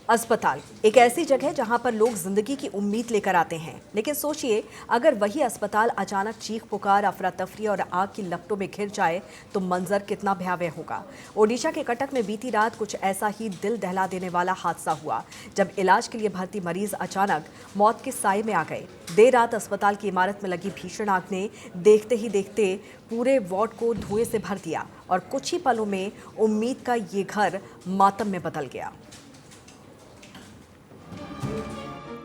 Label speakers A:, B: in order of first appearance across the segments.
A: अस्पताल एक ऐसी जगह जहां पर लोग जिंदगी की उम्मीद लेकर आते हैं, लेकिन सोचिए अगर वही अस्पताल अचानक चीख पुकार, अफरा तफरी और आग की लपटों में घिर जाए तो मंजर कितना भयावह होगा। ओडिशा के कटक में बीती रात कुछ ऐसा ही दिल दहला देने वाला हादसा हुआ, जब इलाज के लिए भर्ती मरीज अचानक मौत के साए में आ गए। देर रात अस्पताल की इमारत में लगी भीषण आग ने देखते ही देखते पूरे वार्ड को धुएं से भर दिया और कुछ ही पलों में उम्मीद का ये घर मातम में बदल गया।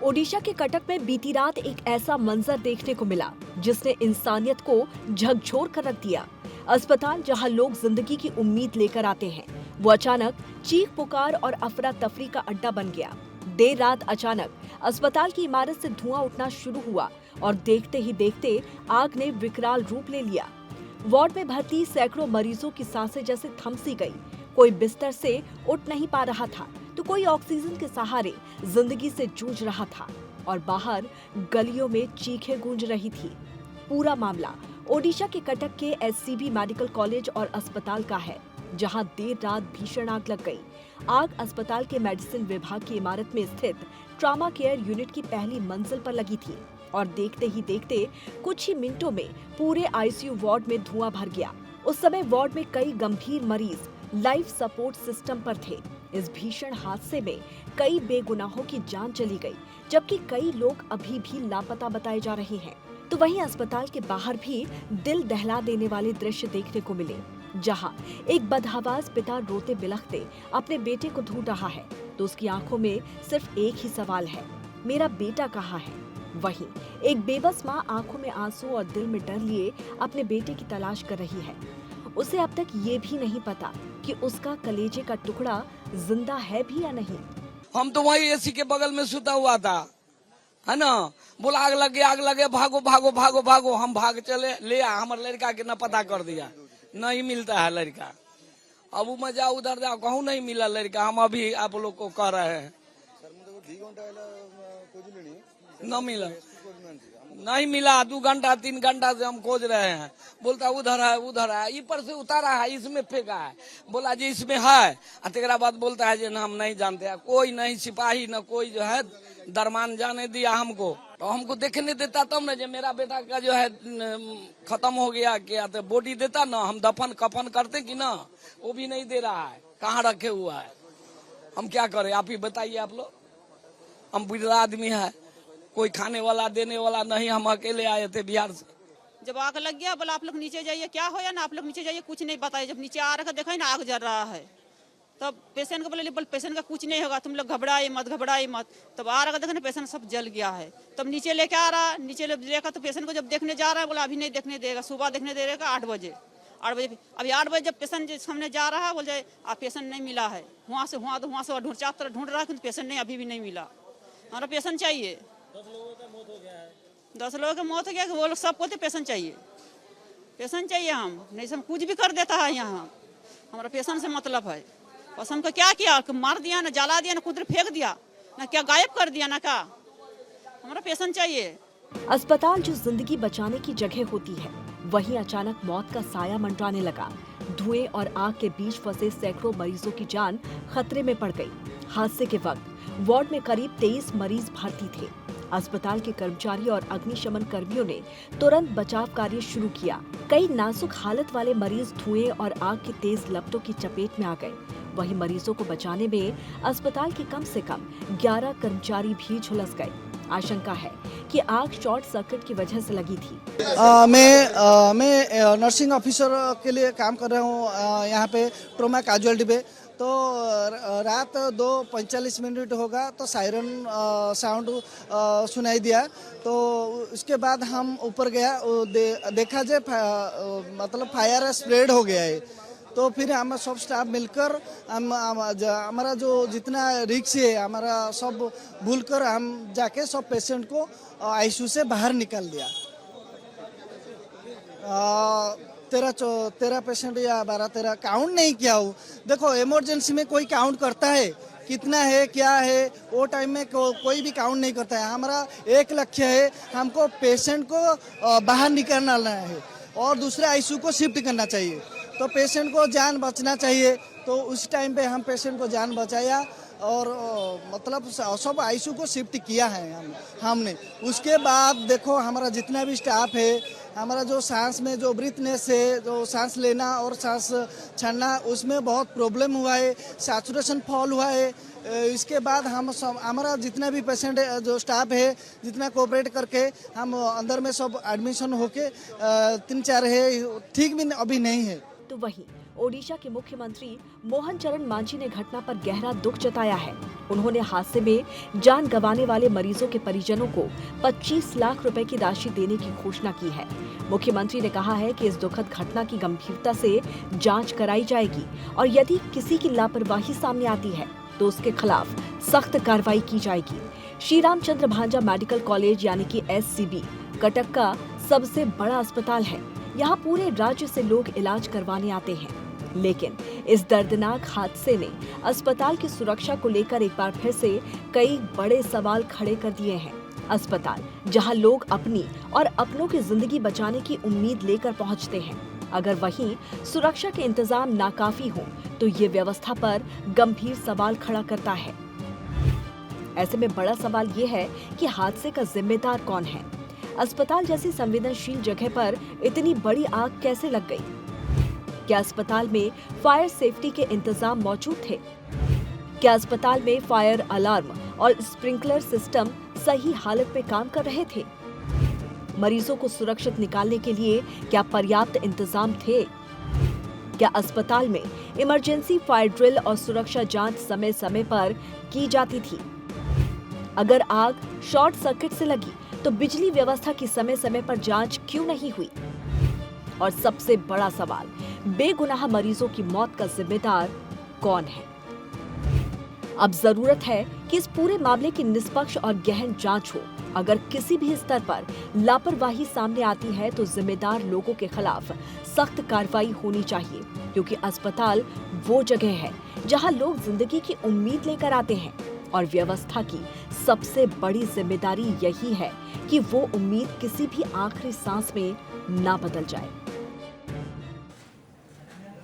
A: ओडिशा के कटक में बीती रात एक ऐसा मंजर देखने को मिला जिसने इंसानियत को झकझोर कर रख दिया। अस्पताल जहां लोग जिंदगी की उम्मीद लेकर आते हैं, वो अचानक चीख पुकार और अफरा तफरी का अड्डा बन गया। देर रात अचानक अस्पताल की इमारत से धुआं उठना शुरू हुआ और देखते ही देखते आग ने विकराल रूप ले लिया। वार्ड में भर्ती सैकड़ों मरीजों की सांसें जैसे थम सी गई। कोई बिस्तर से उठ नहीं पा रहा था तो कोई ऑक्सीजन के सहारे जिंदगी से जूझ रहा था और बाहर गलियों में चीखें गूंज रही थी। पूरा मामला ओडिशा के कटक के एससीबी मेडिकल कॉलेज और अस्पताल का है, जहां देर रात भीषण आग लग गई। आग अस्पताल के मेडिसिन विभाग की इमारत में स्थित ट्रॉमा केयर यूनिट की पहली मंजिल पर लगी थी और देखते ही देखते कुछ ही मिनटों में पूरे आईसीयू वार्ड में धुआं भर गया। उस समय वार्ड में कई गंभीर मरीज लाइफ सपोर्ट सिस्टम पर थे। इस भीषण हादसे में कई बेगुनाहों की जान चली गई, जबकि कई लोग अभी भी लापता बताए जा रहे हैं। तो वहीं अस्पताल के बाहर भी दिल दहला देने वाले दृश्य देखने को मिले, जहां एक बदहवास पिता रोते बिलखते अपने बेटे को ढूंढ रहा है तो उसकी आंखों में सिर्फ एक ही सवाल है, मेरा बेटा कहाँ है। वहीं एक बेबस माँ आंखों में आंसू और दिल में डर लिए अपने बेटे की तलाश कर रही है। उसे अब तक ये भी नहीं पता कि उसका कलेजे का टुकड़ा जिंदा है भी या नहीं।
B: हम तो वही एसी के बगल में सुता हुआ था, है ना। बोला आग लगे, भागो भागो भागो भागो। हम भाग चले, ले आ हमारे लड़का के न पता कर दिया, नहीं मिलता है लड़का। अब मैं जाओ उधर जाओ, कहूँ नहीं मिला लड़का। हम अभी आप लोग को कह रहे हैं न मिला, नहीं मिला। 2 घंटा 3 घंटा से हम खोज रहे हैं। बोलता उधर है, ऊपर से उतारा है, इसमें फेंका है। बोला जी इसमें है, तेरा बाद बोलता है जी हम नहीं जानते हैं। कोई नहीं सिपाही न कोई जो है दरमान जाने दिया हमको। तो हमको देखने देता तब न, जो मेरा बेटा का जो है खत्म हो गया क्या, तो बॉडी देता ना, हम दफन कफन करते कि ना, वो भी नहीं दे रहा है। कहाँ रखे हुआ है, हम क्या करें आप ही बताइए आप लोग। हम बुढ़ा आदमी है, कोई खाने वाला देने वाला नहीं, हम अकेले आए थे बिहार से।
C: जब आग लग गया बोला आप लोग नीचे जाइए, क्या हो या ना आप लोग नीचे जाइए, कुछ नहीं बताइए। जब नीचे आ रखा देखा ना आग जल रहा है, तब पेशेंट को बोले पेशेंट का कुछ नहीं होगा, तुम लोग घबराए मत। तब आ रखा देखा ना पेशेंट सब जल गया है। तब नीचे लेके आ रहा, नीचे देखा तो पेशेंट को जब देखने जा रहा है, बोला अभी नहीं देखने देगा, सुबह देखने देगा 8 बजे। अभी 8 बजे जब पेशेंट सामने जा रहा है, बोले आप पेशेंट नहीं मिला है। वहाँ से ढूंढ रहा है, पेशेंट नहीं, अभी भी नहीं मिला। हमारा पेशेंट चाहिए। 10 लोगों की मौत हो गया, वो लोग सबको तो पेशेंट चाहिए। हम नहीं हम कुछ भी कर देता है यहाँ, हमारा पेशेंट से मतलब है। बस हमको क्या किया, मार दिया ना, जला दिया ना, कुछ फेंक दिया ना, क्या गायब कर दिया ना, क्या। हमारा पेशेंट चाहिए।
A: अस्पताल जो जिंदगी बचाने की जगह होती है, वहीं अचानक मौत का साया मंडराने लगा। धुएं और आग के बीच फंसे सैकड़ों मरीजों की जान खतरे में पड़ गई। हादसे के वक्त वार्ड में करीब 23 मरीज भर्ती थे। अस्पताल के कर्मचारी और अग्निशमन कर्मियों ने तुरंत बचाव कार्य शुरू किया। कई नाजुक हालत वाले मरीज धुएं और आग की तेज लपटों की चपेट में आ गए। वहीं मरीजों को बचाने में अस्पताल के कम से कम 11 कर्मचारी भी झुलस गए। आशंका है कि आग शॉर्ट सर्किट की वजह से लगी थी।
D: मैं नर्सिंग ऑफिसर के लिए काम कर रहा हूँ यहाँ पे ट्रॉमा कैजुअलिटी पे। तो रात 2:45 होगा तो सायरन साउंड सुनाई दिया। तो उसके बाद हम ऊपर गया, देखा जे मतलब फायर स्प्रेड हो गया है। तो फिर हम सब स्टाफ मिलकर हमारा जो जितना रिक्स है हमारा सब भूलकर हम जाके सब पेशेंट को आईसीयू से बाहर निकाल दिया। 13 पेशेंट या 12-13 काउंट नहीं किया हूँ। देखो इमरजेंसी में कोई काउंट करता है कितना है क्या है, वो टाइम में कोई भी काउंट नहीं करता है। हमारा एक लक्ष्य है, हमको पेशेंट को बाहर निकालना है और दूसरे आईसीयू को शिफ्ट करना चाहिए। तो पेशेंट को जान बचना चाहिए, तो उस टाइम पे हम पेशेंट को जान बचाया और मतलब सब आईसीयू को शिफ्ट किया है हमने। उसके बाद देखो हमारा जितना भी स्टाफ है, हमारा जो सांस में जो ब्रीथनेस है, जो सांस लेना और सांस छोड़ना, उसमें बहुत प्रॉब्लम हुआ है, सैचुरेशन फॉल हुआ है। इसके बाद हम सब हमारा जितना भी पेशेंट जो स्टाफ है, जितना कोऑपरेट करके हम अंदर में सब एडमिशन होके 3-4 है, ठीक भी अभी नहीं है।
A: तो वहीं ओडिशा के मुख्यमंत्री मोहन चरण मांझी ने घटना पर गहरा दुख जताया है। उन्होंने हादसे में जान गंवाने वाले मरीजों के परिजनों को 25 लाख रुपए की राशि देने की घोषणा की है। मुख्यमंत्री ने कहा है कि इस दुखद घटना की गंभीरता से जांच कराई जाएगी और यदि किसी की लापरवाही सामने आती है तो उसके खिलाफ सख्त कार्रवाई की जाएगी। श्री रामचंद्र भांजा मेडिकल कॉलेज यानी कि SCB कटक का सबसे बड़ा अस्पताल है। यहाँ पूरे राज्य से लोग इलाज करवाने आते हैं, लेकिन इस दर्दनाक हादसे ने अस्पताल की सुरक्षा को लेकर एक बार फिर से कई बड़े सवाल खड़े कर दिए हैं। अस्पताल जहां लोग अपनी और अपनों की जिंदगी बचाने की उम्मीद लेकर पहुंचते हैं, अगर वहीं सुरक्षा के इंतजाम नाकाफी हो तो ये व्यवस्था पर गंभीर सवाल खड़ा करता है। ऐसे में बड़ा सवाल ये है कि हादसे का जिम्मेदार कौन है? अस्पताल जैसी संवेदनशील जगह पर इतनी बड़ी आग कैसे लग गई? क्या अस्पताल में फायर सेफ्टी के इंतजाम मौजूद थे? क्या अस्पताल में फायर अलार्म और स्प्रिंकलर सिस्टम सही हालत में काम कर रहे थे? मरीजों को सुरक्षित निकालने के लिए क्या पर्याप्त इंतजाम थे? क्या अस्पताल में इमरजेंसी फायर ड्रिल और सुरक्षा जांच समय समय पर की जाती थी? अगर आग शॉर्ट सर्किट से लगी तो बिजली व्यवस्था की समय समय पर जांच क्यों नहीं हुई? और सबसे बड़ा सवाल, बेगुनाह मरीजों की मौत का जिम्मेदार कौन है? अब जरूरत है कि इस पूरे मामले की निष्पक्ष और गहन जांच हो। अगर किसी भी स्तर पर लापरवाही सामने आती है तो जिम्मेदार लोगों के खिलाफ सख्त कार्रवाई होनी चाहिए, क्योंकि अस्पताल वो जगह है जहां लोग जिंदगी की उम्मीद लेकर आते हैं और व्यवस्था की सबसे बड़ी जिम्मेदारी यही है कि वो उम्मीद किसी भी आखिरी सांस में ना बदल जाए।